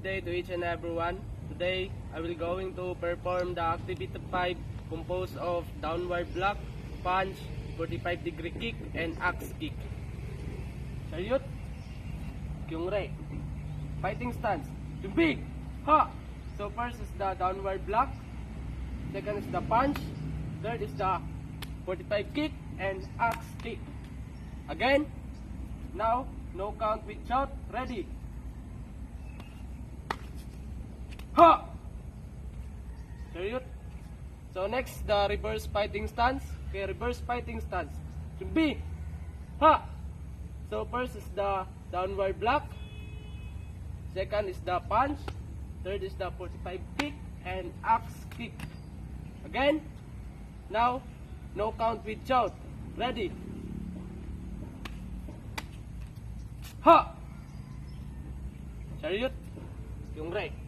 day to each and everyone. Today, I will going to perform the activity 5 composed of downward block, punch, 45-degree kick, and axe kick. Salute, Kyungray. Fighting stance, Jumbi, ha! So first is the downward block, second is the punch, third is the 45 kick, and axe kick. Again, now, no count with shout, ready. Ha! Salute. So next, the reverse fighting stance. Okay, reverse fighting stance. Jumbi. Ha! So first is the downward block. Second is the punch. Third is the 45 kick and axe kick. Again. Now, no count with shout. Ready. Ha! Salute. Yung right.